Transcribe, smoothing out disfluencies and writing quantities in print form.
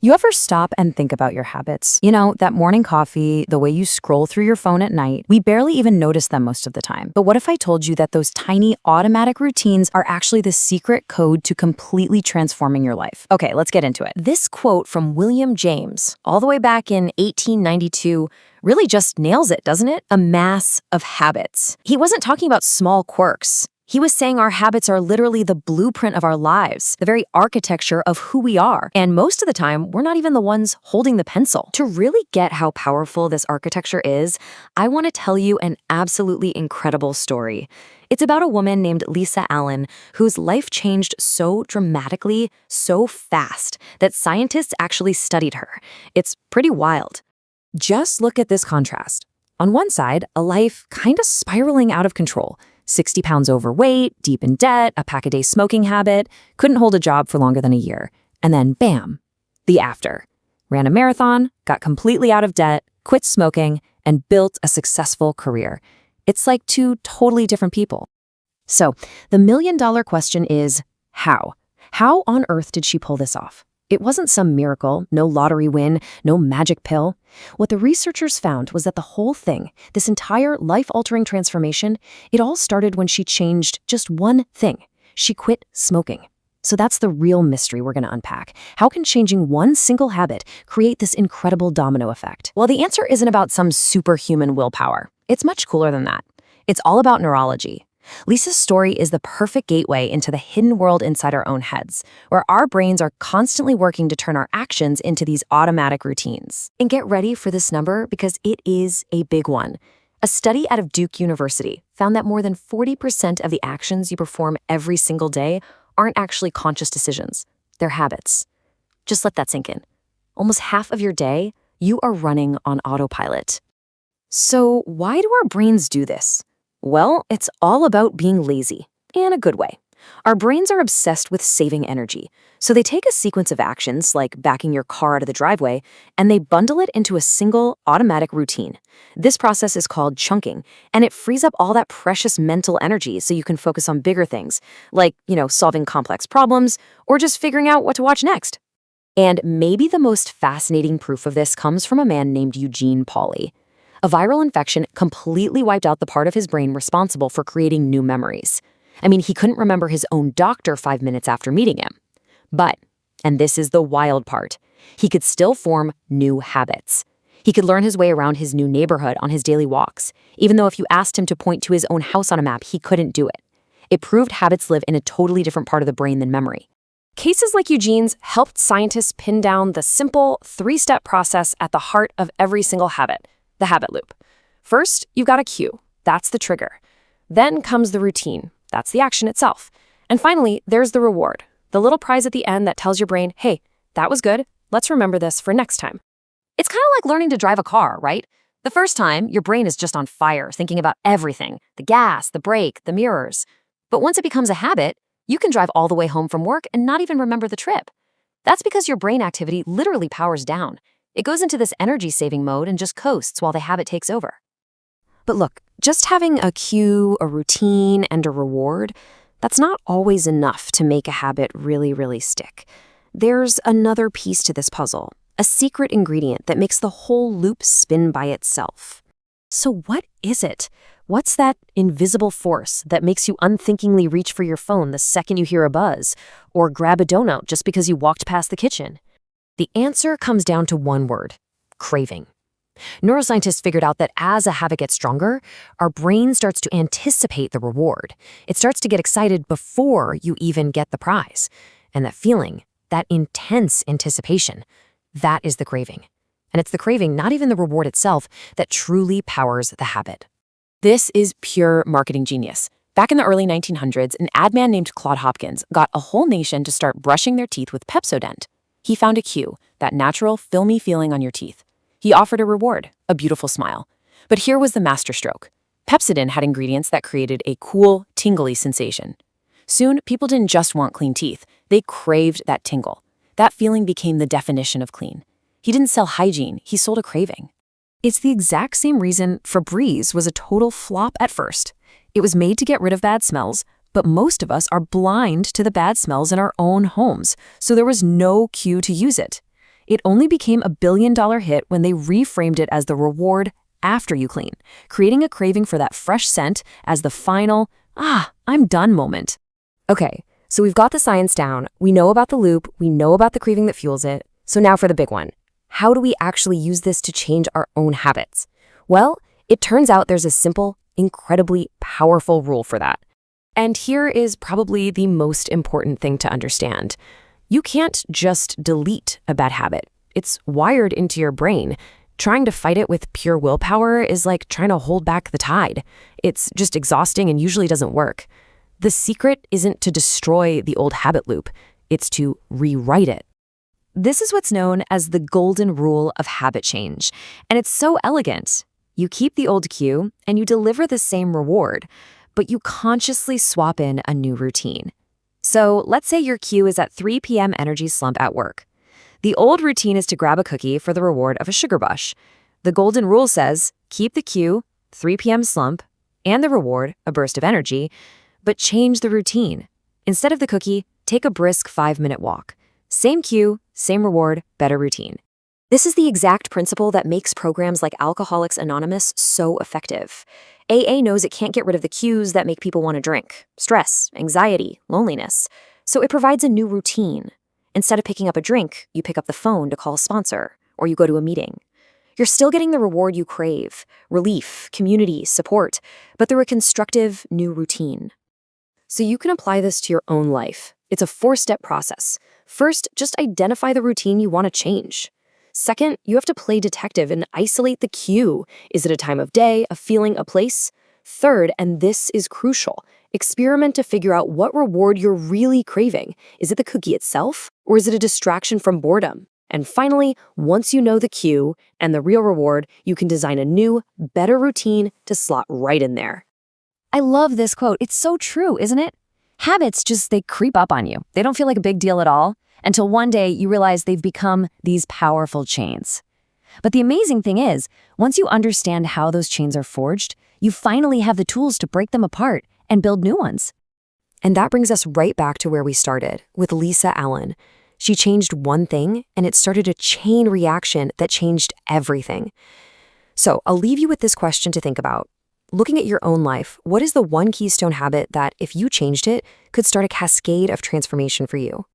You ever stop and think about your habits? You know, that morning coffee, the way you scroll through your phone at night, we barely even notice them most of the time. But what if I told you that those tiny automatic routines are actually the secret code to completely transforming your life? Okay, let's get into it. This quote from William James, all the way back in 1892, really just nails it, doesn't it? A mass of habits. He wasn't talking about small quirks. He was saying our habits are literally the blueprint of our lives, the very architecture of who we are. And most of the time, we're not even the ones holding the pencil. To really get how powerful this architecture is, I want to tell you an absolutely incredible story. It's about a woman named Lisa Allen, whose life changed so dramatically, so fast, that scientists actually studied her. It's pretty wild. Just look at this contrast. On one side, a life kind of spiraling out of control. 60 pounds overweight, deep in debt, a pack-a-day smoking habit, couldn't hold a job for longer than a year. And then, bam, the after. Ran a marathon, got completely out of debt, quit smoking, and built a successful career. It's like two totally different people. So, the million-dollar question is, how? How on earth did she pull this off? It wasn't some miracle, no lottery win, no magic pill. What the researchers found was that the whole thing, this entire life-altering transformation, it all started when she changed just one thing. She quit smoking. So that's the real mystery we're going to unpack. How can changing one single habit create this incredible domino effect? Well, the answer isn't about some superhuman willpower. It's much cooler than that. It's all about neurology. Lisa's story is the perfect gateway into the hidden world inside our own heads, where our brains are constantly working to turn our actions into these automatic routines. And get ready for this number because it is a big one. A study out of Duke University found that more than 40% of the actions you perform every single day aren't actually conscious decisions. They're habits. Just let that sink in. Almost half of your day, you are running on autopilot. So why do our brains do this? Well, it's all about being lazy, in a good way. Our brains are obsessed with saving energy, so they take a sequence of actions, like backing your car out of the driveway, and they bundle it into a single automatic routine. This process is called chunking, and it frees up all that precious mental energy so you can focus on bigger things, like, solving complex problems, or just figuring out what to watch next. And maybe the most fascinating proof of this comes from a man named Eugene Pauly. A viral infection completely wiped out the part of his brain responsible for creating new memories. I mean, he couldn't remember his own doctor 5 minutes after meeting him. But, and this is the wild part, he could still form new habits. He could learn his way around his new neighborhood on his daily walks, even though if you asked him to point to his own house on a map, he couldn't do it. It proved habits live in a totally different part of the brain than memory. Cases like Eugene's helped scientists pin down the simple 3-step process at the heart of every single habit. The habit loop. First, you've got a cue. That's the trigger. Then comes the routine. That's the action itself. And finally, there's the reward. The little prize at the end that tells your brain, hey, that was good. Let's remember this for next time. It's kind of like learning to drive a car, right? The first time, your brain is just on fire, thinking about everything. The gas, the brake, the mirrors. But once it becomes a habit, you can drive all the way home from work and not even remember the trip. That's because your brain activity literally powers down. It goes into this energy-saving mode and just coasts while the habit takes over. But look, just having a cue, a routine, and a reward, that's not always enough to make a habit really, really stick. There's another piece to this puzzle, a secret ingredient that makes the whole loop spin by itself. So what is it? What's that invisible force that makes you unthinkingly reach for your phone the second you hear a buzz, or grab a donut just because you walked past the kitchen? The answer comes down to one word: craving. Neuroscientists figured out that as a habit gets stronger, our brain starts to anticipate the reward. It starts to get excited before you even get the prize. And that feeling, that intense anticipation, that is the craving. And it's the craving, not even the reward itself, that truly powers the habit. This is pure marketing genius. Back in the early 1900s, an ad man named Claude Hopkins got a whole nation to start brushing their teeth with Pepsodent. He found a cue, that natural, filmy feeling on your teeth. He offered a reward, a beautiful smile. But here was the masterstroke. Pepsodent had ingredients that created a cool, tingly sensation. Soon, people didn't just want clean teeth. They craved that tingle. That feeling became the definition of clean. He didn't sell hygiene, he sold a craving. It's the exact same reason Febreze was a total flop at first. It was made to get rid of bad smells, but most of us are blind to the bad smells in our own homes, so there was no cue to use it. It only became a billion-dollar hit when they reframed it as the reward after you clean, creating a craving for that fresh scent as the final, I'm done moment. Okay, so we've got the science down, we know about the loop, we know about the craving that fuels it. So now for the big one. How do we actually use this to change our own habits? Well, it turns out there's a simple, incredibly powerful rule for that. And here is probably the most important thing to understand. You can't just delete a bad habit. It's wired into your brain. Trying to fight it with pure willpower is like trying to hold back the tide. It's just exhausting and usually doesn't work. The secret isn't to destroy the old habit loop. It's to rewrite it. This is what's known as the golden rule of habit change. And it's so elegant. You keep the old cue and you deliver the same reward, but you consciously swap in a new routine. So let's say your cue is at 3 p.m. energy slump at work. The old routine is to grab a cookie for the reward of a sugar rush. The golden rule says, keep the cue, 3 p.m. slump, and the reward, a burst of energy, but change the routine. Instead of the cookie, take a brisk 5-minute walk. Same cue, same reward, better routine. This is the exact principle that makes programs like Alcoholics Anonymous so effective. AA knows it can't get rid of the cues that make people want to drink: stress, anxiety, loneliness. So it provides a new routine. Instead of picking up a drink, you pick up the phone to call a sponsor, or you go to a meeting. You're still getting the reward you crave: relief, community, support, but through a constructive new routine. So you can apply this to your own life. It's a 4-step process. First, just identify the routine you want to change. Second, you have to play detective and isolate the cue. Is it a time of day, a feeling, a place? Third, and this is crucial, experiment to figure out what reward you're really craving. Is it the cookie itself, or is it a distraction from boredom? And finally, once you know the cue and the real reward, you can design a new, better routine to slot right in there. I love this quote. It's so true, isn't it? Habits they creep up on you. They don't feel like a big deal at all until one day you realize they've become these powerful chains. But the amazing thing is, once you understand how those chains are forged, you finally have the tools to break them apart and build new ones. And that brings us right back to where we started, with Lisa Allen. She changed one thing, and it started a chain reaction that changed everything. So I'll leave you with this question to think about. Looking at your own life, what is the one keystone habit that, if you changed it, could start a cascade of transformation for you?